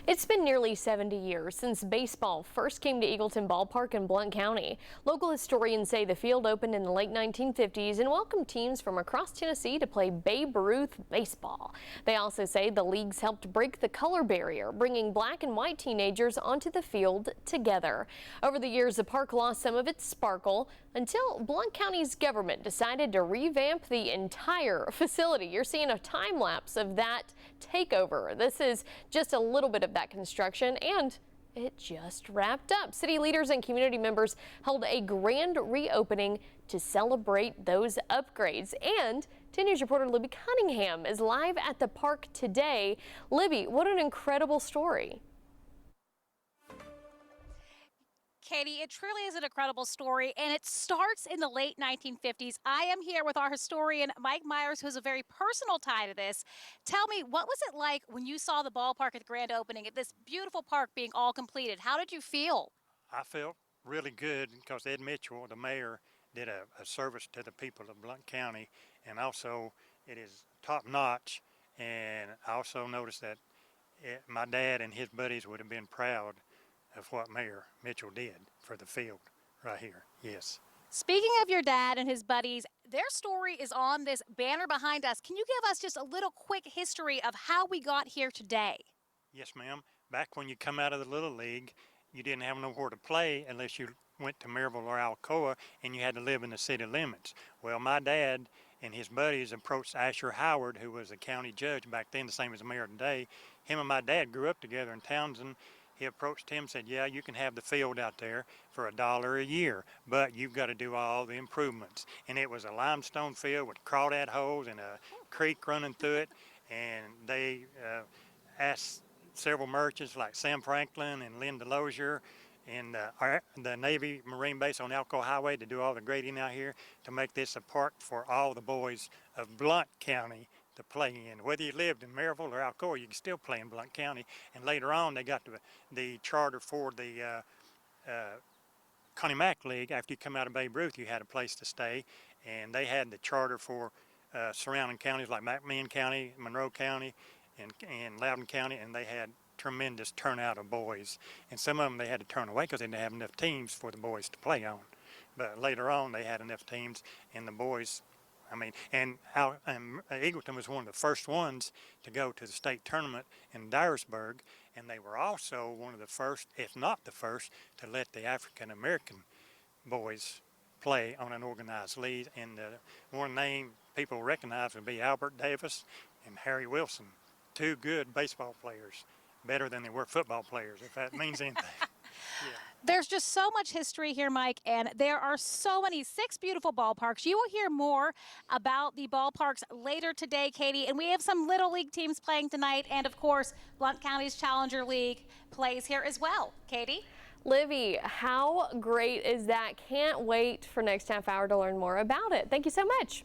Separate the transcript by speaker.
Speaker 1: It's been nearly 70 years since baseball first came to Eagleton Ballpark in Blount County. Local historians say the field opened in the late 1950s and welcomed teams from across Tennessee to play Babe Ruth baseball. They also say the leagues helped break the color barrier, bringing black and white teenagers onto the field together. Over the years, the park lost some of its sparkle until Blount County's government decided to revamp the entire facility. You're seeing a time lapse of that takeover. This is just a little bit of that construction, and it just wrapped up. City leaders and community members held a grand reopening to celebrate those upgrades. And 10 News reporter Libby Cunningham is live at the park today. Libby, what an incredible story.
Speaker 2: Katie, it truly is an incredible story, and it starts in the late 1950s. I am here with our historian, Mike Myers, who has a very personal tie to this. Tell me, what was it like when you saw the ballpark at the grand opening, at this beautiful park being all completed? How did you feel?
Speaker 3: I felt really good because Ed Mitchell, the mayor, did a service to the people of Blount County, and also it is top notch. And I also noticed that my dad and his buddies would have been proud of what Mayor Mitchell did for the field right here. Yes.
Speaker 2: Speaking of your dad and his buddies, their story is on this banner behind us. Can you give us just a little quick history of how we got here today?
Speaker 3: Yes, ma'am. Back when you come out of the Little League, you didn't have nowhere to play unless you went to Maryville or Alcoa, and you had to live in the city limits. Well, my dad and his buddies approached Asher Howard, who was a county judge back then, the same as the mayor today. Him and my dad grew up together in Townsend. He approached him and said, yeah, you can have the field out there for $1 a year, but you've got to do all the improvements. And it was a limestone field with crawdad holes and a creek running through it. And they asked several merchants like Sam Franklin and Lynn DeLozier and the Navy Marine Base on Alcoa Highway to do all the grading out here to make this a park for all the boys of Blount County to play in. Whether you lived in Maryville or Alcoa, you can still play in Blount County. And later on, they got the charter for the Connie Mack League. After you come out of Babe Ruth, you had a place to stay, and they had the charter for surrounding counties like McMinn County, Monroe County, and Loudoun County, and they had tremendous turnout of boys. And some of them they had to turn away because they didn't have enough teams for the boys to play on. But later on, they had enough teams, and the boys, Eagleton was one of the first ones to go to the state tournament in Dyersburg, and they were also one of the first, if not the first, to let the African American boys play on an organized league. And the one name people recognize would be Albert Davis and Harry Wilson, two good baseball players, better than they were football players, if that means anything. Yeah.
Speaker 2: There's just so much history here, Mike, and there are so many, 6 beautiful ballparks. You will hear more about the ballparks later today, Katie, and we have some Little League teams playing tonight, and of course, Blount County's Challenger League plays here as well. Katie?
Speaker 1: Livy, how great is that? Can't wait for next half hour to learn more about it. Thank you so much.